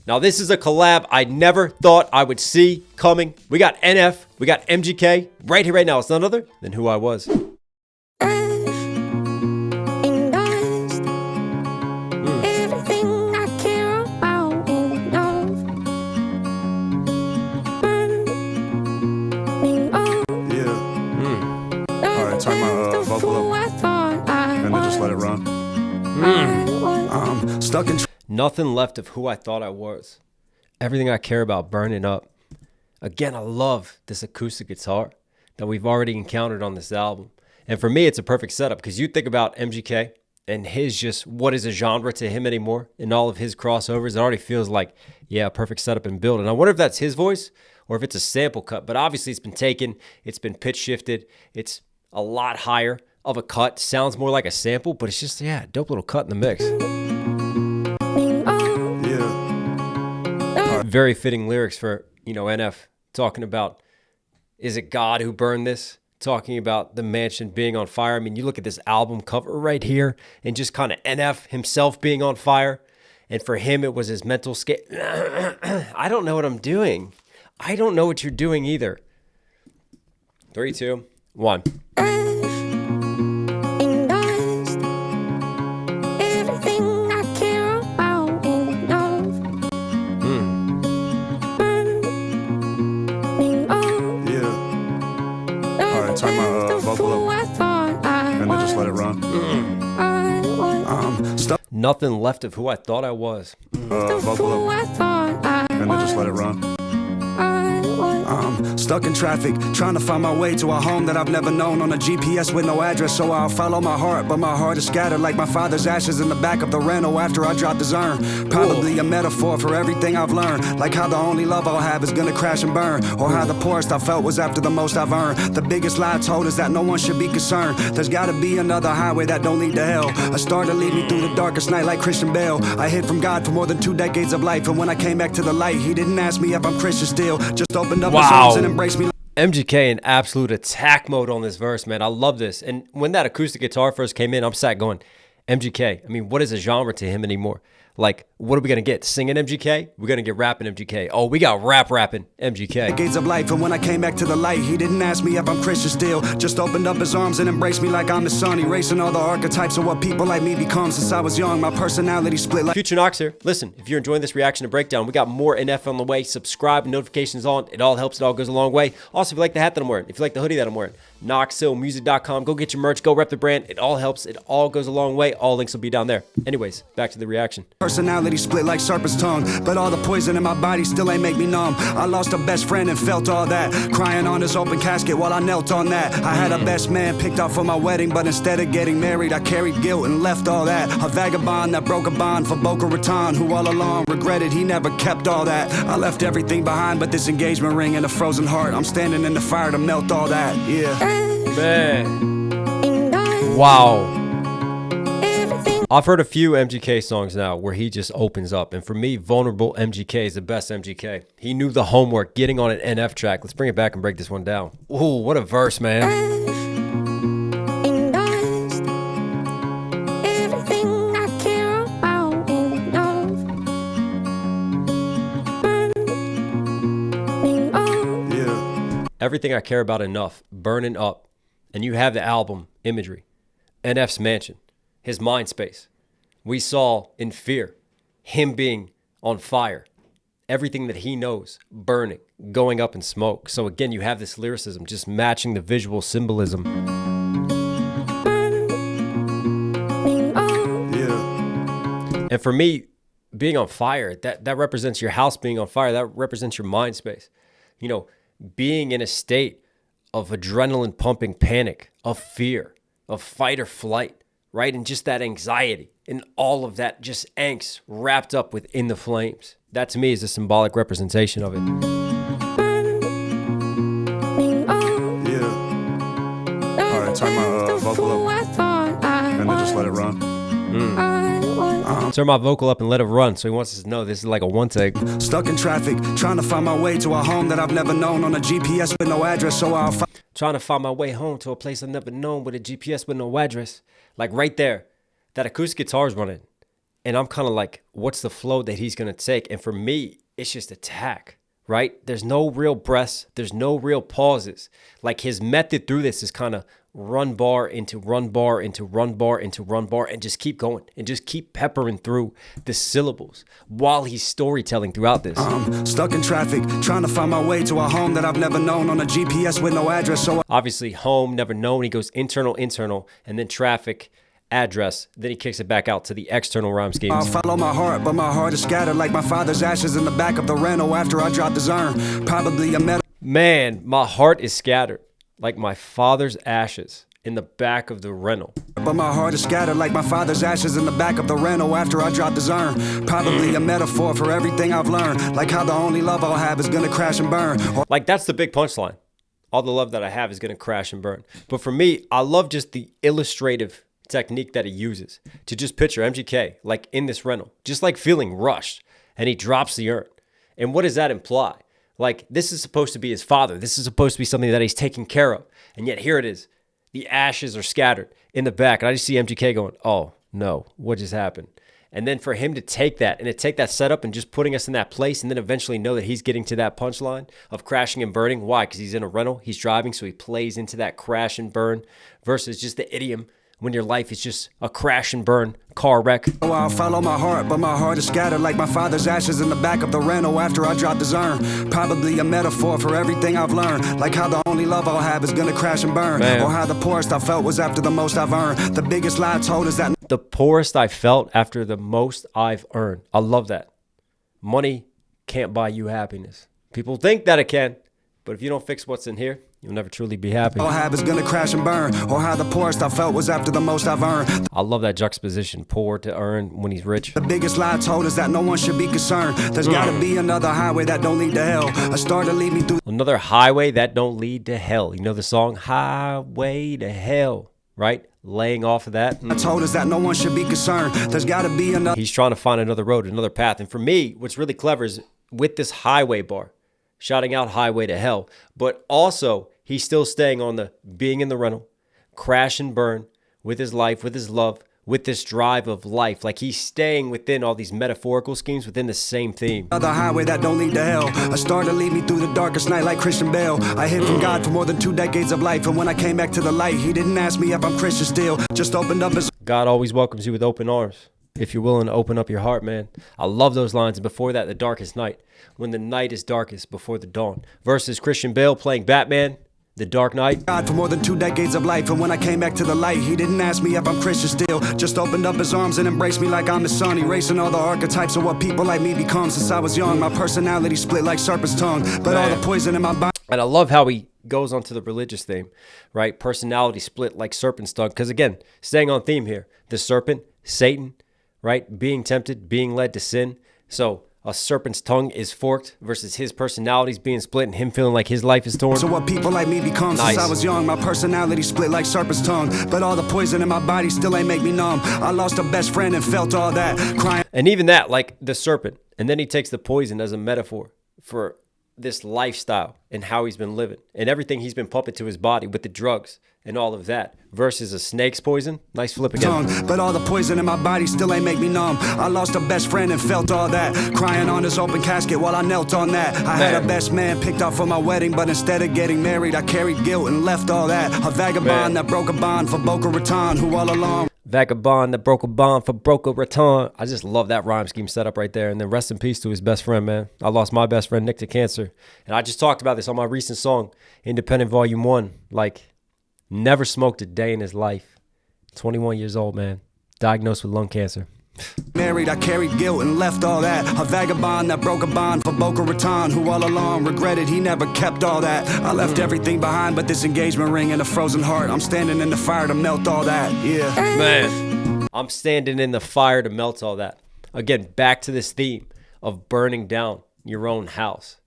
Now, this is a collab I never thought I would see coming. We got NF, we got MGK right here, right now. It's none other than Who I Was. Turn my vocal up and then just let it run. I'm stuck in. Nothing left of who I thought I was. Everything I care about burning up. Again, I love this acoustic guitar that we've already encountered on this album. And for me, it's a perfect setup because you think about MGK and his just what is a genre to him anymore in all of his crossovers. It already feels like, yeah, a perfect setup and build. And I wonder if that's his voice or if it's a sample cut. But obviously, it's been taken. It's been pitch shifted. It's a lot higher of a cut. Sounds more like a sample, but it's just, yeah, dope little cut in the mix. Yeah. Very fitting lyrics for, NF talking about, is it God who burned this? Talking about the mansion being on fire. I mean, you look at this album cover right here and just kind of NF himself being on fire. And for him, it was his mental state. I don't know what I'm doing. I don't know what you're doing either. 3, 2, 1. Turn my vocal up and then just let it run. Nothing left of who I thought I was. Vocal up and then just let it run. I'm stuck in traffic, trying to find my way to a home that I've never known on a GPS with no address. So I'll follow my heart, but my heart is scattered like my father's ashes in the back of the rental after I dropped his urn. Probably a metaphor for everything I've learned, like how the only love I'll have is gonna crash and burn, or how the poorest I felt was after the most I've earned. The biggest lie told is that no one should be concerned. There's gotta be another highway that don't lead to hell, a star to lead me through the darkest night like Christian Bale. I hid from God for more than 2 decades of life, and when I came back to the light, he didn't ask me if I'm Christian still, just opened up his arms and embraced me. MGK in absolute attack mode on this verse, man. I love this. And when that acoustic guitar first came in, I'm sat going, MGK, I mean, what is a genre to him anymore? Like, what are we going to get? Singing MGK? We're going to get rapping MGK. Oh, we got rapping MGK. Decades of life, and when I came back to the light, he didn't ask me if I'm Christian still. Just opened up his arms and embraced me like I'm his son, erasing all the archetypes of what people like me become. Since I was young, my personality split like... Future Knox here. Listen, if you're enjoying this reaction and breakdown, we got more NF on the way. Subscribe, notifications on. It all helps. It all goes a long way. Also, if you like the hat that I'm wearing, if you like the hoodie that I'm wearing, KnoxSillMusic.com. Go get your merch. Go rep the brand. It all helps. It all goes a long way. All links will be down there. Anyways, back to the reaction. Personality split like serpent's tongue, but all the poison in my body still ain't make me numb. I lost a best friend and felt all that, crying on his open casket while I knelt on that. I had a best man picked out for my wedding, but instead of getting married, I carried guilt and left all that. A vagabond that broke a bond for Boca Raton, who all along regretted he never kept all that. I left everything behind but this engagement ring and a frozen heart. I'm standing in the fire to melt all that. Yeah. Man. Wow. I've heard a few MGK songs now where he just opens up. And for me, Vulnerable MGK is the best MGK. He knew the homework, getting on an NF track. Let's bring it back and break this one down. Ooh, what a verse, man. Everything I care about enough, burning up. And you have the album imagery. NF's mansion. His mind space. We saw in Fear, him being on fire. Everything that he knows, burning, going up in smoke. So again, you have this lyricism just matching the visual symbolism. Yeah. And for me, being on fire, that represents your house being on fire. That represents your mind space. Being in a state of adrenaline pumping panic, of fear, of fight or flight. Right? And just that anxiety and all of that just angst wrapped up within the flames. That to me is a symbolic representation of it. Yeah. All right, turn my vocal up and then just let it run. Turn my vocal up and let it run. So he wants us to know this is like a one take. Stuck in traffic, trying to find my way to a home that I've never known on a GPS with no address. So I'll trying to find my way home to a place I've never known with a GPS with no address. Like right there, that acoustic guitar is running. And I'm kind of like, what's the flow that he's going to take? And for me, it's just attack, right? There's no real breaths. There's no real pauses. Like his method through this is kind of run bar into run bar into run bar into run bar and just keep going and just keep peppering through the syllables while he's storytelling throughout this. Stuck in traffic, trying to find my way to a home that I've never known on a GPS with no address. So obviously home, never known. He goes internal, and then traffic, address. Then he kicks it back out to the external rhyme schemes. I'll follow my heart, but my heart is scattered like my father's ashes in the back of the rental after I dropped his urn. Probably a metal. Man, my heart is scattered like my father's ashes in the back of the rental. But my heart is scattered like my father's ashes in the back of the rental after I dropped his urn. Probably a metaphor for everything I've learned. Like how the only love I'll have is gonna crash and burn. Like that's the big punchline. All the love that I have is gonna crash and burn. But for me, I love just the illustrative technique that he uses to just picture MGK like in this rental, just like feeling rushed, and he drops the urn. And what does that imply? Like, this is supposed to be his father. This is supposed to be something that he's taking care of. And yet here it is. The ashes are scattered in the back. And I just see MGK going, oh, no, what just happened? And then for him to take that and to take that setup and just putting us in that place and then eventually know that he's getting to that punchline of crashing and burning. Why? Because he's in a rental. He's driving, so he plays into that crash and burn versus just the idiom when your life is just a crash and burn car wreck. Oh, I'll follow my heart, but my heart is scattered like my father's ashes in the back of the rental after I dropped his urn. Probably a metaphor for everything I've learned. Like how the only love I'll have is gonna crash and burn. Man. Or how the poorest I felt was after the most I've earned. The biggest lie told is that the poorest I felt after the most I've earned. I love that. Money can't buy you happiness. People think that it can, but if you don't fix what's in here, you'll never truly be happy. I'll have is gonna crash and burn. Or how the poorest I felt was after the most I've earned. I love that juxtaposition, poor to earn when he's rich. The biggest lie told is that no one should be concerned. There's gotta be another highway that don't lead to hell. A star to lead me through. Another highway that don't lead to hell. You know the song, Highway to Hell, right? Laying off of that. I told us that no one should be concerned. There's gotta be another. He's trying to find another road, another path. And for me, what's really clever is with this highway bar, shouting out highway to hell, but also he's still staying on the being in the rental, crash and burn with his life, with his love, with this drive of life. Like he's staying within all these metaphorical schemes within the same theme. Another highway that don't lead to hell. A star to lead me through the darkest night like Christian Bale. I hid from God for more than 2 decades of life. And when I came back to the light, he didn't ask me if I'm Christian still. Just opened up his. God always welcomes you with open arms. If you're willing to open up your heart, man. I love those lines. And before that, the darkest night. When the night is darkest before the dawn. Versus Christian Bale playing Batman, The Dark Knight. God for more than 2 decades of life. And when I came back to the light, he didn't ask me if I'm Christian still. Just opened up his arms and embraced me like I'm his son. Erasing all the archetypes of what people like me become. Since I was young, my personality split like serpent's tongue. But Man. all the poison in my body. And I love how he goes onto the religious theme, right? Personality split like serpent's tongue. Because again, staying on theme here, the serpent, Satan, right? Being tempted, being led to sin. So a serpent's tongue is forked versus his personalities being split and him feeling like his life is torn. So what people like me become. Nice. Since I was young, my personality split like serpent's tongue. But all the poison in my body still ain't make me numb. I lost a best friend and felt all that. Crying. And even that, like the serpent. And then he takes the poison as a metaphor for this lifestyle and how he's been living and everything he's been pumping to his body with the drugs and all of that versus a snake's poison. Nice flip again. But all the poison in my body still ain't make me numb. I lost a best friend and felt all that. Crying on his open casket while I knelt on that. I had a best man picked out for my wedding, but instead of getting married, I carried guilt and left all that. A vagabond that broke a bond for Boca Raton, who all along. Vagabond that broke a bond for Boca Raton. I just love that rhyme scheme setup right there. And then rest in peace to his best friend, man. I lost my best friend, Nick, to cancer. And I just talked about this on my recent song, Independent Volume 1. Like, never smoked a day in his life. 21 years old, man. Diagnosed with lung cancer. Married, I carried guilt and left all that. A vagabond that broke a bond for Boca Raton, who all along regretted he never kept all that. I left everything behind but this engagement ring and a frozen heart. I'm standing in the fire to melt all that. Yeah. Man, I'm standing in the fire to melt all that. Again, back to this theme of burning down your own house.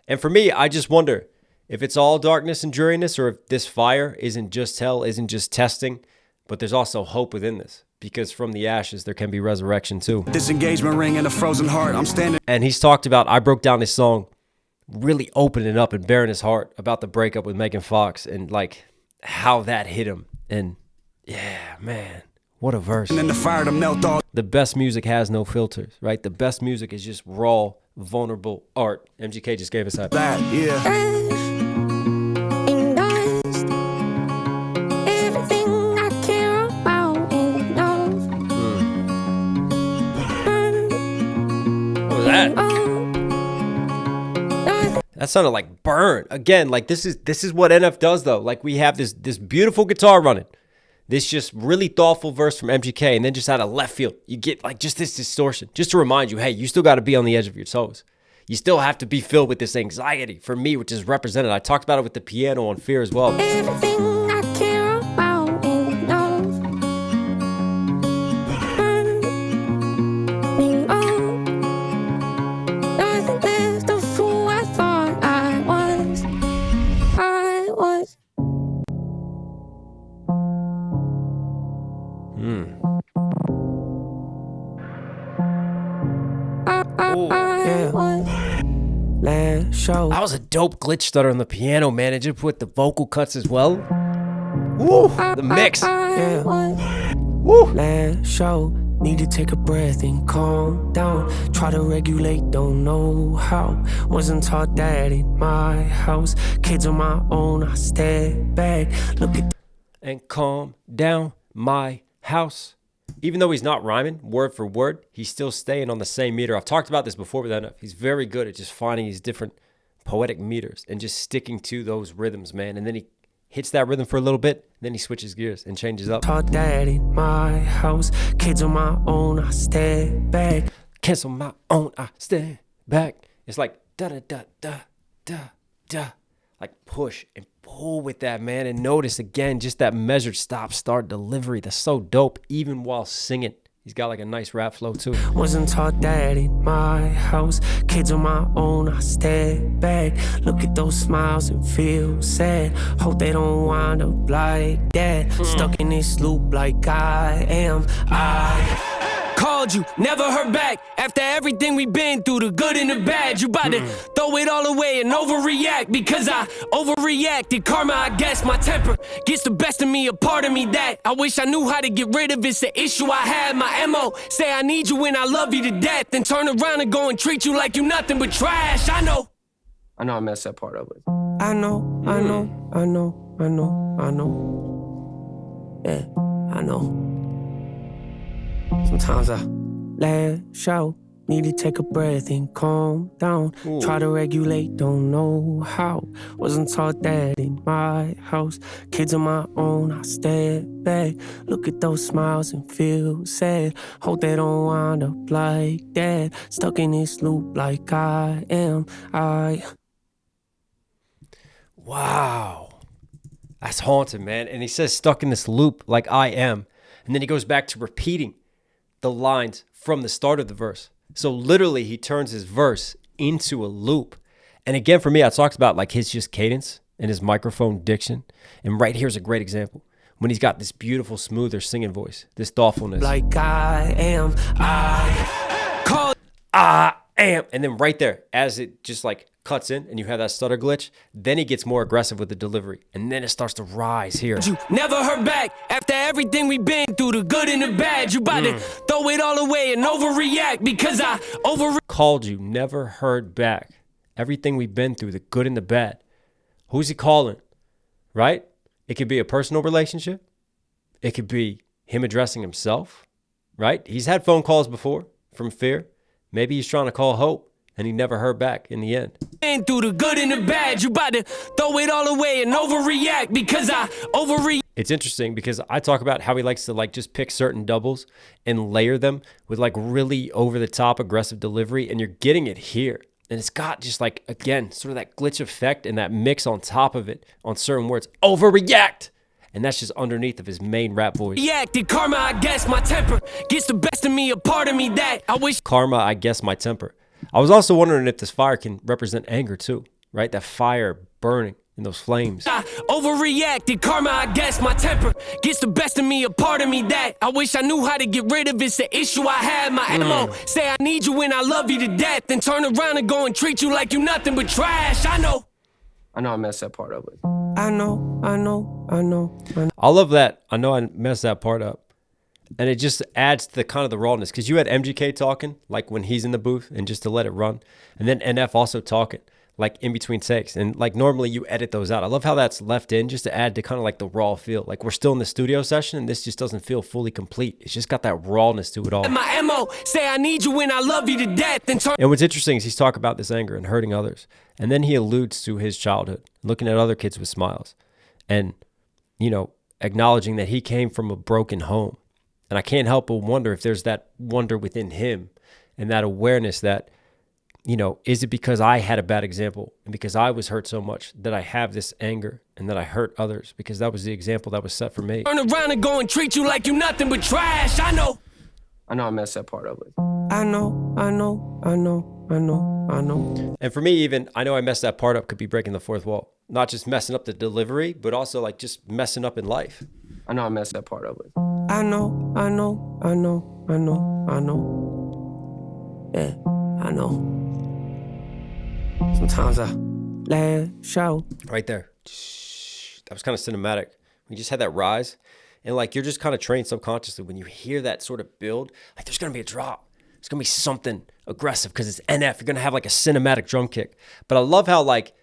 And for me, I just wonder if it's all darkness and dreariness, or if this fire isn't just hell, isn't just testing, but there's also hope within this. Because from the ashes, there can be resurrection too. This engagement ring and a frozen heart. I'm standing. And he's talked about, I broke down this song, really opening up and bearing his heart about the breakup with Megan Fox and like how that hit him. And yeah, man, What a verse. And then the fire to melt all The best music has no filters, right? The best music is just raw, vulnerable art. MGK just gave us that. yeah. That sounded like Burn. Again, like this is what NF does though. Like we have this beautiful guitar running. This just really thoughtful verse from MGK, and then just out of left field, you get like just this distortion. Just to remind you, hey, you still got to be on the edge of your toes. You still have to be filled with this anxiety for me, which is represented. I talked about it with the piano on Fear as well. Everything I care about in love. Burning up. Nothing left of who I thought I was. I was. I was. Last show. That was a dope glitch stutter on the piano, man. It just put the vocal cuts as well. Woo! The mix. Yeah. Woo! Last show. Need to take a breath and calm down. Try to regulate, don't know how. Wasn't taught that in my house. Kids on my own, I step back. Look at And calm down, my house. Even though he's not rhyming word for word, he's still staying on the same meter. I've talked about this before with NF. He's very good at just finding these different poetic meters and just sticking to those rhythms, man. And then he hits that rhythm for a little bit, then he switches gears and changes up. taught that in my house. Kids on my own, I step back. Cancel my own, I stand back. It's like da da da da da da. Like push and pull with that, man. And notice again, just that measured stop start delivery. That's so dope, even while singing. He's got like a nice rap flow too. Wasn't taught that in my house. Kids on my own, I step back. Look at those smiles and feel sad. Hope they don't wind up like that. Stuck in this loop like I am. I called you, never heard back. After everything we've been through, the good and the bad, you bout to throw it all away and overreact. Because I overreacted. Karma, I guess my temper gets the best of me, a part of me that I wish I knew how to get rid of. It's an issue I had. My MO say I need you and I love you to death, then turn around and go and treat you like you nothing but trash. I know I messed that part up. I know. Yeah, I know. Sometimes I lash out, need to take a breath and calm down. Try to regulate, don't know how. Wasn't taught that in my house. Kids on my own, I step back. Look at those smiles and feel sad. Hope they don't wind up like that. Stuck in this loop like I am. Wow. That's haunting, man. And he says stuck in this loop like I am. And then he goes back to repeating the lines from the start of the verse. So literally he turns his verse into a loop. And again, for me, I talked about like his just cadence and his microphone diction. And right here's a great example. When he's got this beautiful, smoother singing voice, this thoughtfulness. Like I am, I am. And then right there, as it just like cuts in and you have that stutter glitch, then he gets more aggressive with the delivery. And then it starts to rise here. You never heard back after everything we've been through, the good and the bad. You bout to throw it all away and overreact because I Called you, never heard back. Everything we've been through, the good and the bad. Who's he calling? Right? It could be a personal relationship. It could be him addressing himself. Right? He's had phone calls before from Fear. Maybe he's trying to call Hope. And he never heard back in the end. And through the good and the bad, you bout to throw it all away and overreact because I overreact. It's interesting because I talk about how he likes to like just pick certain doubles and layer them with like really over the top aggressive delivery. And you're getting it here. And it's got just like, again, sort of that glitch effect and that mix on top of it on certain words. Overreact. And that's just underneath of his main rap voice. Reacted, karma, I guess my temper gets the best of me, a part of me that I wish. Karma, I guess my temper. I was also wondering if this fire can represent anger too, right? That fire burning in those flames. I overreacted, karma, I guess my temper gets the best of me, a part of me that I wish I knew how to get rid of. It's an issue I had. My MO say I need you and I love you to death, then turn around and go and treat you like you nothing but trash. I know I messed that part up. I know. I love that. I know I messed that part up. And it just adds to the kind of the rawness. Because you had MGK talking, like when he's in the booth and just to let it run. And then NF also talking, like in between takes. And like normally you edit those out. I love how that's left in just to add to kind of like the raw feel. Like we're still in the studio session and this just doesn't feel fully complete. It's just got that rawness to it all. My MO, say I need you when I love you to death. And what's interesting is he's talking about this anger and hurting others. And then he alludes to his childhood, looking at other kids with smiles. And, you know, acknowledging that he came from a broken home. And I can't help but wonder if there's that wonder within him and that awareness that, you know, is it because I had a bad example and because I was hurt so much that I have this anger and that I hurt others because that was the example that was set for me. Turn around and go and treat you like you nothing but trash. I know I messed that part up. I know. And for me, even, I know I messed that part up could be breaking the fourth wall. Not just messing up the delivery, but also like just messing up in life. I know I messed that part up. I know. Yeah, I know. Sometimes I lash out. Right there. That was kind of cinematic. We just had that rise. And like you're just kind of trained subconsciously when you hear that sort of build, like there's going to be a drop. It's going to be something aggressive because it's NF. You're going to have like a cinematic drum kick. But I love how like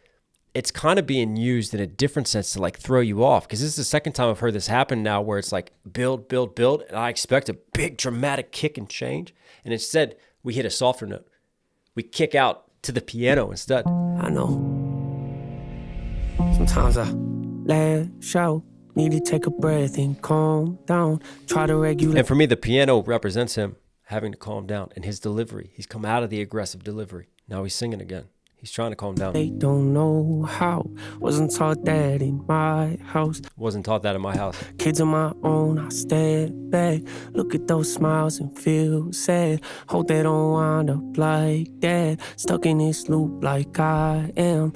it's kind of being used in a different sense to like throw you off. Because this is the second time I've heard this happen now where it's like build. And I expect a big dramatic kick and change. And instead we hit a softer note. We kick out to the piano instead. I know. Sometimes I lash out. Need to take a breath and calm down. Try to regulate. And for me, the piano represents him having to calm down. And his delivery, he's come out of the aggressive delivery. Now he's singing again. He's trying to calm down. They don't know how. Wasn't taught that in my house. Wasn't taught that in my house. Kids on my own, I step back. Look at those smiles and feel sad. Hope they don't wind up like that. Stuck in this loop like I am.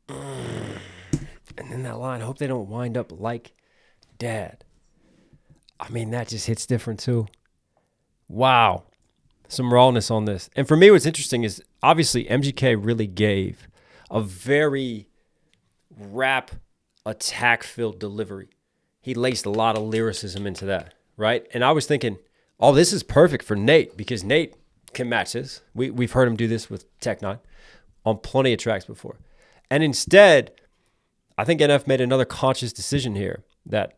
And then that line, hope they don't wind up like dad. I mean, that just hits different too. Wow. Some rawness on this. And for me, what's interesting is obviously MGK really gave a very rap attack-filled delivery. He laced a lot of lyricism into that, right? And I was thinking, oh, this is perfect for Nate because Nate can match this. We've heard him do this with Tech 9 on plenty of tracks before. And instead, I think NF made another conscious decision here that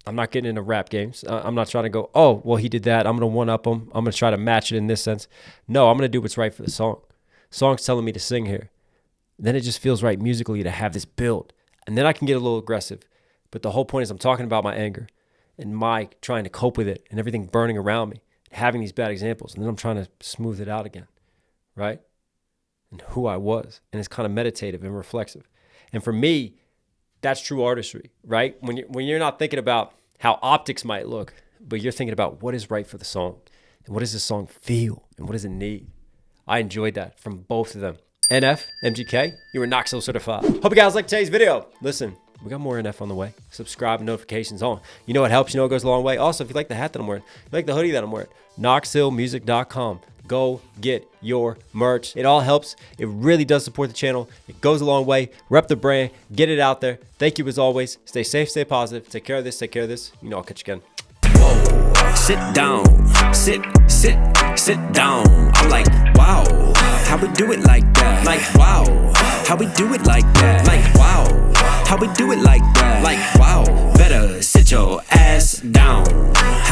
I'm not getting into rap games. I'm not trying to go, oh, well, he did that. I'm going to one-up him. I'm going to try to match it in this sense. No, I'm going to do what's right for the song. Song's telling me to sing here. Then it just feels right musically to have this build. And then I can get a little aggressive. But the whole point is I'm talking about my anger and my trying to cope with it and everything burning around me, having these bad examples. And then I'm trying to smooth it out again, right? And who I was. And it's kind of meditative and reflexive. And for me, that's true artistry, right? When you're not thinking about how optics might look, but you're thinking about what is right for the song and what does the song feel and what does it need. I enjoyed that from both of them. NF, MGK, you were Knox certified. Hope you guys liked today's video. Listen, we got more NF on the way. Subscribe and notifications on. You know it helps. You know it goes a long way. Also, if you like the hat that I'm wearing, if you like the hoodie that I'm wearing, knoxhillmusic.com. Go get your merch. It all helps. It really does support the channel. It goes a long way. Rep the brand. Get it out there. Thank you as always. Stay safe, stay positive. Take care of this, take care of this. You know I'll catch you again. Whoa, sit down, sit down. I'm like, wow, how we do it like that? Like, wow, how we do it like that? Like, wow, how we do it like that? Like, wow, better sit your ass down.